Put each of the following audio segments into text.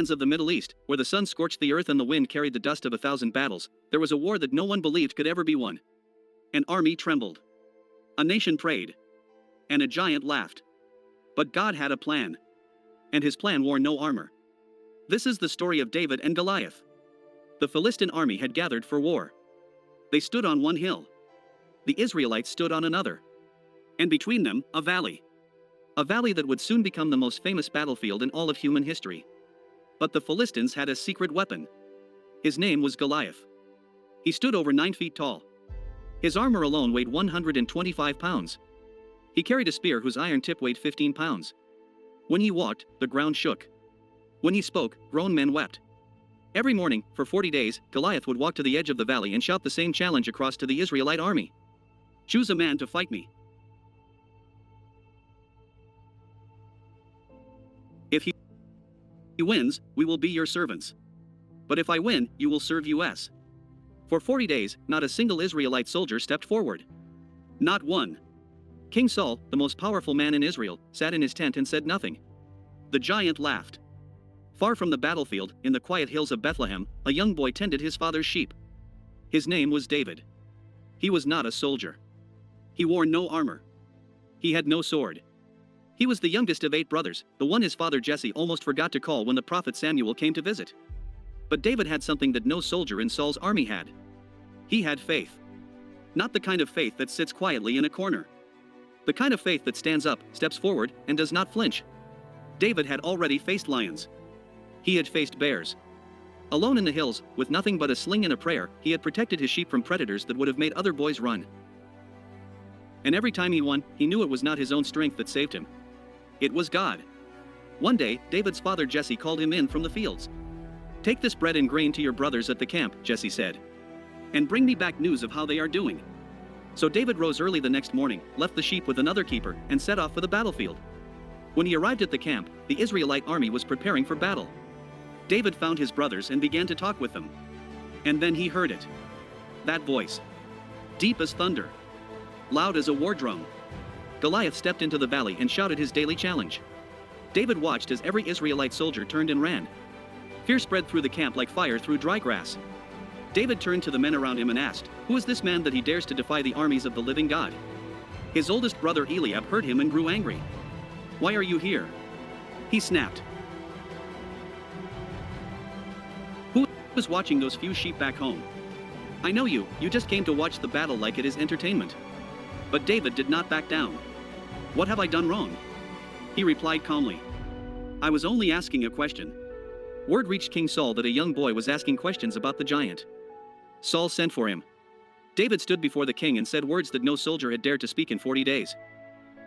lands of the Middle East, where the sun scorched the earth and the wind carried the dust of 1,000 battles, there was a war that no one believed could ever be won. An army trembled. A nation prayed. And a giant laughed. But God had a plan. And his plan wore no armor. This is the story of David and Goliath. The Philistine army had gathered for war. They stood on one hill. The Israelites stood on another. And between them, a valley. A valley that would soon become the most famous battlefield in all of human history. But the Philistines had a secret weapon. His name was Goliath. He stood over 9 feet tall. His armor alone weighed 125 pounds. He carried a spear whose iron tip weighed 15 pounds. When he walked, the ground shook. When he spoke, grown men wept. Every morning, for 40 days, Goliath would walk to the edge of the valley and shout the same challenge across to the Israelite army. Choose a man to fight me. If he wins, we will be your servants. But if I win, you will serve us. For 40 days, not a single Israelite soldier stepped forward. Not one. King Saul, the most powerful man in Israel, sat in his tent and said nothing. The giant laughed. Far from the battlefield, in the quiet hills of Bethlehem, a young boy tended his father's sheep. His name was David. He was not a soldier. He wore no armor. He had no sword. He was the youngest of 8 brothers, the one his father Jesse almost forgot to call when the prophet Samuel came to visit. But David had something that no soldier in Saul's army had. He had faith. Not the kind of faith that sits quietly in a corner. The kind of faith that stands up, steps forward, and does not flinch. David had already faced lions. He had faced bears. Alone in the hills, with nothing but a sling and a prayer, he had protected his sheep from predators that would have made other boys run. And every time he won, he knew it was not his own strength that saved him. It was God. One day, David's father Jesse called him in from the fields. "Take this bread and grain to your brothers at the camp," Jesse said. "And bring me back news of how they are doing." So David rose early the next morning, left the sheep with another keeper, and set off for the battlefield. When he arrived at the camp, the Israelite army was preparing for battle. David found his brothers and began to talk with them. And then he heard it. That voice. Deep as thunder. Loud as a war drum. Goliath stepped into the valley and shouted his daily challenge. David watched as every Israelite soldier turned and ran. Fear spread through the camp like fire through dry grass. David turned to the men around him and asked, "Who is this man that he dares to defy the armies of the living God?" His oldest brother Eliab heard him and grew angry. "Why are you here?" he snapped. "Who is watching those few sheep back home? I know you just came to watch the battle like it is entertainment." But David did not back down. "What have I done wrong?" he replied calmly. "I was only asking a question." Word reached King Saul that a young boy was asking questions about the giant. Saul sent for him. David stood before the king and said words that no soldier had dared to speak in 40 days.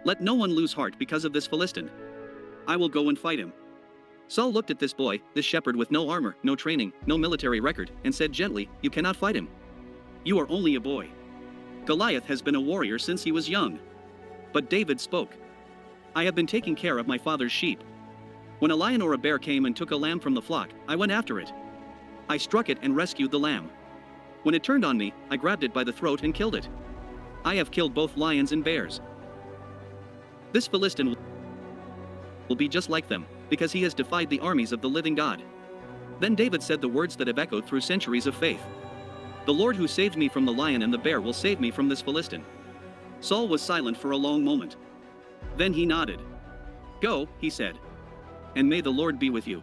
"Let no one lose heart because of this Philistine. I will go and fight him." Saul looked at this boy, this shepherd with no armor, no training, no military record, and said gently, "You cannot fight him. You are only a boy. Goliath has been a warrior since he was young." But David spoke. "I have been taking care of my father's sheep. When a lion or a bear came and took a lamb from the flock, I went after it. I struck it and rescued the lamb. When it turned on me, I grabbed it by the throat and killed it. I have killed both lions and bears. This Philistine will be just like them, because he has defied the armies of the living God." Then David said the words that have echoed through centuries of faith. "The Lord who saved me from the lion and the bear will save me from this Philistine." Saul was silent for a long moment. Then he nodded. "Go," he said. "And may the Lord be with you."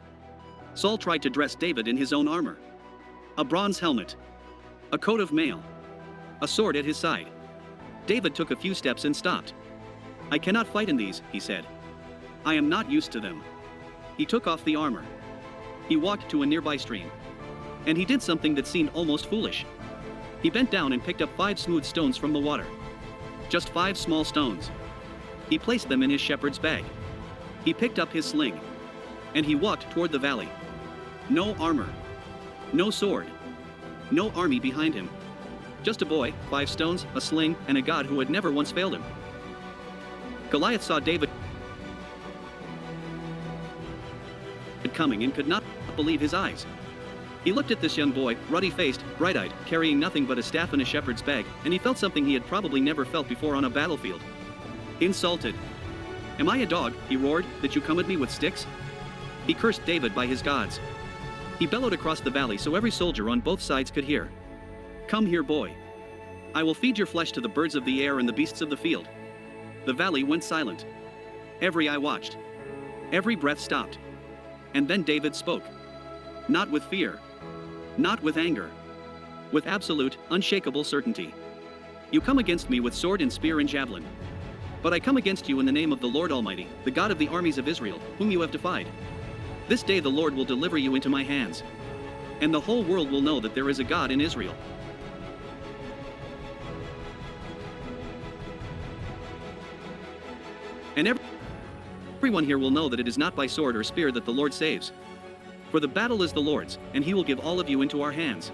Saul tried to dress David in his own armor. A bronze helmet. A coat of mail. A sword at his side. David took a few steps and stopped. "I cannot fight in these," he said. "I am not used to them." He took off the armor. He walked to a nearby stream. And he did something that seemed almost foolish. He bent down and picked up 5 smooth stones from the water. Just 5 small stones. He placed them in his shepherd's bag. He picked up his sling. And he walked toward the valley. No armor. No sword. No army behind him. Just a boy, 5 stones, a sling, and a God who had never once failed him. Goliath saw David coming and could not believe his eyes. He looked at this young boy, ruddy-faced, bright-eyed, carrying nothing but a staff and a shepherd's bag, and he felt something he had probably never felt before on a battlefield. Insulted. "Am I a dog," he roared, "that you come at me with sticks? He cursed David by his gods. He bellowed across the valley so every soldier on both sides could hear. Come here, boy. I will feed your flesh to the birds of the air and the beasts of the field. The valley went silent. Every eye watched. Every breath stopped. And then David spoke. Not with fear. Not with anger. With absolute, unshakable certainty. You come against me with sword and spear and javelin. But I come against you in the name of the Lord Almighty, the God of the armies of Israel, whom you have defied. This day the Lord will deliver you into my hands. And the whole world will know that there is a God in Israel. And everyone here will know that it is not by sword or spear that the Lord saves. For the battle is the Lord's, and he will give all of you into our hands.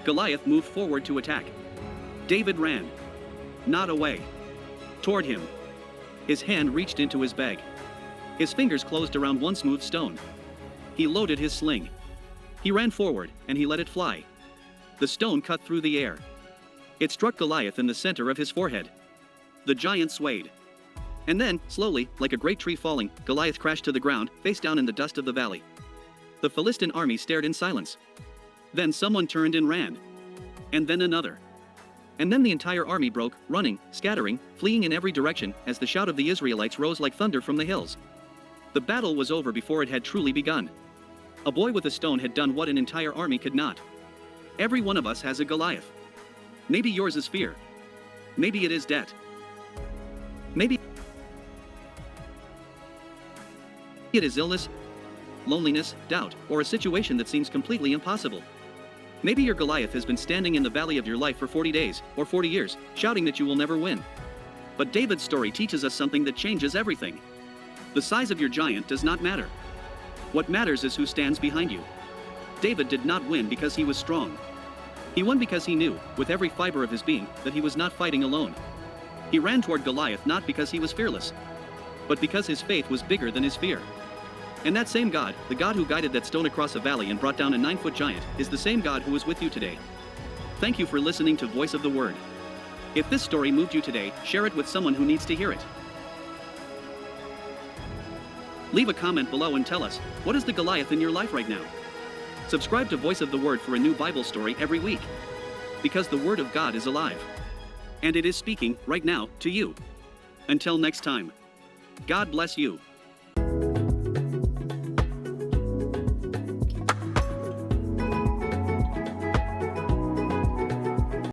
Goliath moved forward to attack. David ran. Not away. Toward him. His hand reached into his bag. His fingers closed around one smooth stone. He loaded his sling. He ran forward, and he let it fly. The stone cut through the air. It struck Goliath in the center of his forehead. The giant swayed. And then, slowly, like a great tree falling, Goliath crashed to the ground, face down in the dust of the valley. The Philistine army stared in silence. Then someone turned and ran. And then another. And then the entire army broke, running, scattering, fleeing in every direction, as the shout of the Israelites rose like thunder from the hills. The battle was over before it had truly begun. A boy with a stone had done what an entire army could not. Every one of us has a Goliath. Maybe yours is fear. Maybe it is debt. Maybe it is illness, loneliness, doubt, or a situation that seems completely impossible. Maybe your Goliath has been standing in the valley of your life for 40 days, or 40 years, shouting that you will never win. But David's story teaches us something that changes everything. The size of your giant does not matter. What matters is who stands behind you. David did not win because he was strong. He won because he knew, with every fiber of his being, that he was not fighting alone. He ran toward Goliath not because he was fearless, but because his faith was bigger than his fear. And that same God, the God who guided that stone across a valley and brought down a 9-foot giant, is the same God who is with you today. Thank you for listening to Voice of the Word. If this story moved you today, share it with someone who needs to hear it. Leave a comment below and tell us, what is the Goliath in your life right now? Subscribe to Voice of the Word for a new Bible story every week. Because the Word of God is alive. And it is speaking, right now, to you. Until next time. God bless you.